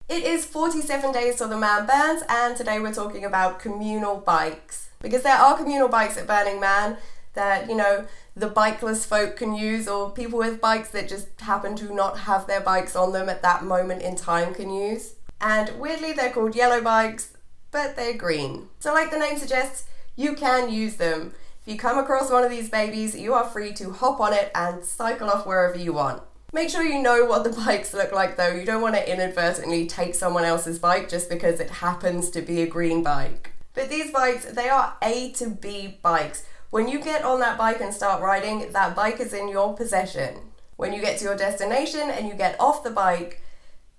It is 47 days till the man burns, and today we're talking about communal bikes. Because there are communal bikes at Burning Man that, the bikeless folk can use, or people with bikes that just happen to not have their bikes on them at that moment in time can use. And weirdly, they're called yellow bikes, but they're green. So like the name suggests, you can use them. If you come across one of these babies, you are free to hop on it and cycle off wherever you want. Make sure you know what the bikes look like though. You don't want to inadvertently take someone else's bike just because it happens to be a green bike. But these bikes, they are A to B bikes. When you get on that bike and start riding, that bike is in your possession. When you get to your destination and you get off the bike,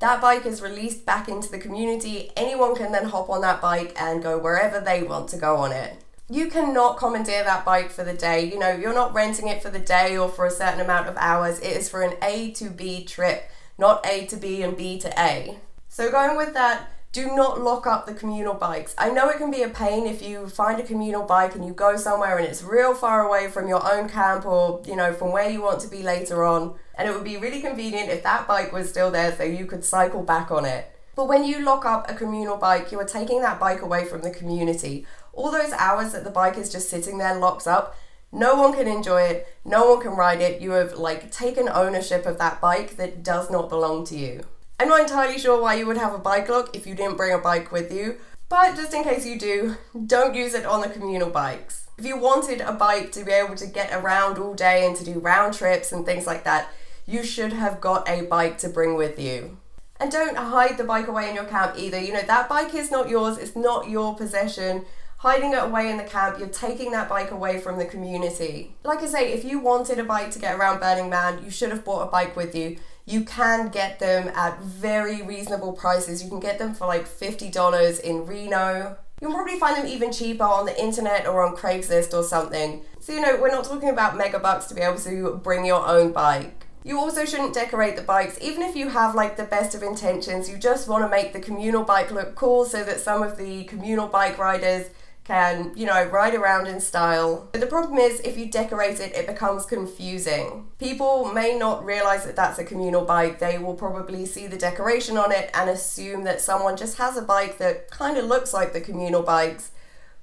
that bike is released back into the community. Anyone can then hop on that bike and go wherever they want to go on it. You cannot commandeer that bike for the day. You're not renting it for the day or for a certain amount of hours. It is for an A to B trip, not A to B and B to A. So going with that, do not lock up the communal bikes. I know it can be a pain if you find a communal bike and you go somewhere and it's real far away from your own camp or, from where you want to be later on. And it would be really convenient if that bike was still there so you could cycle back on it. But when you lock up a communal bike, you are taking that bike away from the community. All those hours that the bike is just sitting there locked up, no one can enjoy it, no one can ride it. You have taken ownership of that bike that does not belong to you. I'm not entirely sure why you would have a bike lock if you didn't bring a bike with you, but just in case you do, don't use it on the communal bikes. If you wanted a bike to be able to get around all day and to do round trips and things like that, you should have got a bike to bring with you. And don't hide the bike away in your camp either. That bike is not yours, it's not your possession. Hiding it away in the camp, you're taking that bike away from the community. Like I say, if you wanted a bike to get around Burning Man, you should have bought a bike with you. You can get them at very reasonable prices. You can get them for $50 in Reno. You can probably find them even cheaper on the internet or on Craigslist or something. So we're not talking about mega bucks to be able to bring your own bike. You also shouldn't decorate the bikes, even if you have the best of intentions. You just want to make the communal bike look cool so that some of the communal bike riders can, ride around in style. But the problem is, if you decorate it, it becomes confusing. People may not realize that that's a communal bike. They will probably see the decoration on it and assume that someone just has a bike that kind of looks like the communal bikes,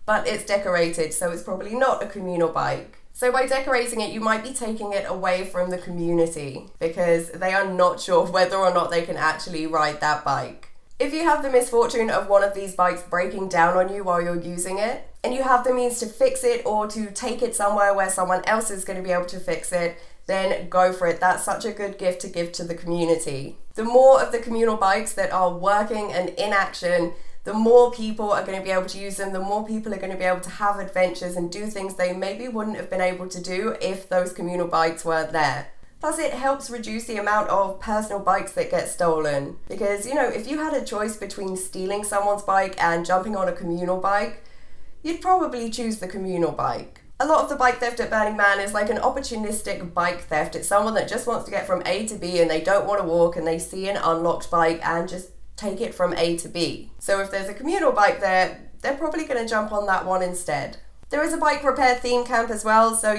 but it's decorated, so it's probably not a communal bike. So by decorating it, you might be taking it away from the community because they are not sure whether or not they can actually ride that bike. If you have the misfortune of one of these bikes breaking down on you while you're using it, and you have the means to fix it or to take it somewhere where someone else is going to be able to fix it, then go for it. That's such a good gift to give to the community. The more of the communal bikes that are working and in action, the more people are going to be able to use them, the more people are going to be able to have adventures and do things they maybe wouldn't have been able to do if those communal bikes weren't there. Plus, it helps reduce the amount of personal bikes that get stolen. Because, if you had a choice between stealing someone's bike and jumping on a communal bike, you'd probably choose the communal bike. A lot of the bike theft at Burning Man is like an opportunistic bike theft. It's someone that just wants to get from A to B and they don't want to walk and they see an unlocked bike and just take it from A to B. So if there's a communal bike there, they're probably going to jump on that one instead. There is a bike repair theme camp as well, so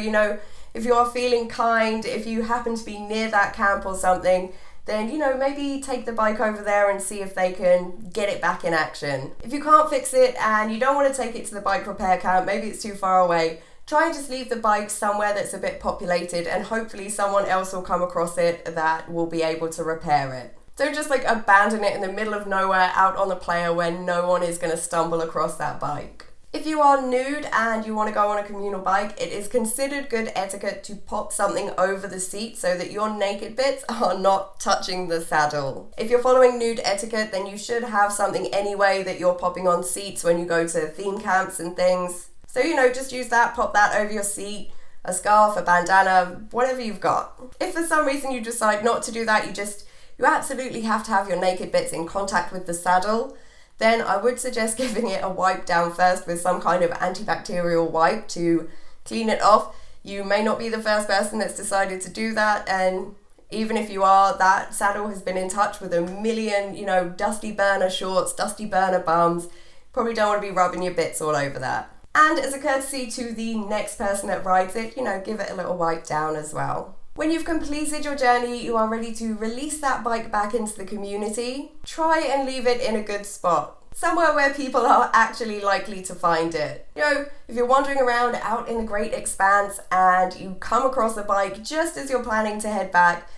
if you are feeling kind, if you happen to be near that camp or something, then maybe take the bike over there and see if they can get it back in action. If you can't fix it and you don't want to take it to the bike repair camp, maybe it's too far away, try and just leave the bike somewhere that's a bit populated and hopefully someone else will come across it that will be able to repair it. Don't just abandon it in the middle of nowhere out on the playa where no one is going to stumble across that bike. If you are nude and you want to go on a communal bike, it is considered good etiquette to pop something over the seat so that your naked bits are not touching the saddle. If you're following nude etiquette, then you should have something anyway that you're popping on seats when you go to theme camps and things. So, just use that, pop that over your seat, a scarf, a bandana, whatever you've got. If for some reason you decide not to do that, you absolutely have to have your naked bits in contact with the saddle, then I would suggest giving it a wipe down first with some kind of antibacterial wipe to clean it off. You may not be the first person that's decided to do that, and even if you are, that saddle has been in touch with a million, dusty burner shorts, dusty burner bums. Probably don't want to be rubbing your bits all over that. And as a courtesy to the next person that rides it, give it a little wipe down as well. When you've completed your journey, you are ready to release that bike back into the community. Try and leave it in a good spot. Somewhere where people are actually likely to find it. You know, if you're wandering around out in the great expanse and you come across a bike just as you're planning to head back,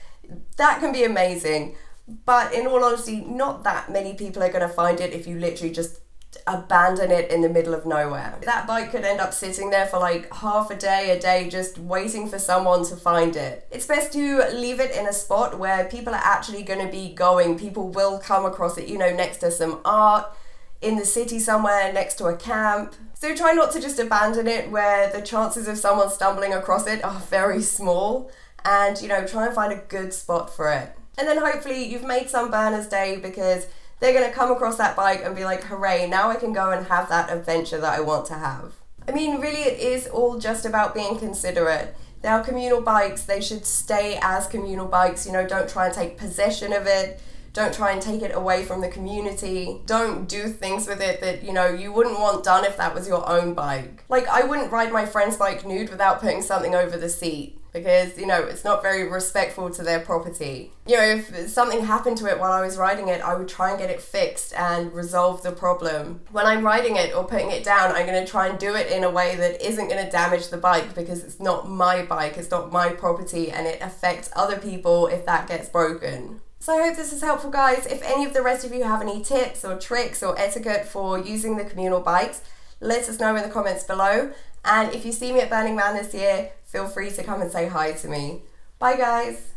that can be amazing. But in all honesty, not that many people are going to find it if you literally just abandon it in the middle of nowhere. That bike could end up sitting there for like half a day, just waiting for someone to find it. It's best to leave it in a spot where people are actually going to be going. People will come across it, you know, next to some art, in the city somewhere, next to a camp. So try not to just abandon it where the chances of someone stumbling across it are very small, and, you know, try and find a good spot for it. And then hopefully you've made some burners day because they're going to come across that bike and be like, hooray, now I can go and have that adventure that I want to have. I mean, really it is all just about being considerate. They are communal bikes, they should stay as communal bikes, you know, don't try and take possession of it. Don't try and take it away from the community. Don't do things with it that, you know, you wouldn't want done if that was your own bike. Like, I wouldn't ride my friend's bike nude without putting something over the seat because, you know, it's not very respectful to their property. You know, if something happened to it while I was riding it, I would try and get it fixed and resolve the problem. When I'm riding it or putting it down, I'm going to try and do it in a way that isn't going to damage the bike because it's not my bike, it's not my property, and it affects other people if that gets broken. So I hope this is helpful, guys. If any of the rest of you have any tips or tricks or etiquette for using the communal bikes, let us know in the comments below. And if you see me at Burning Man this year, feel free to come and say hi to me. Bye, guys.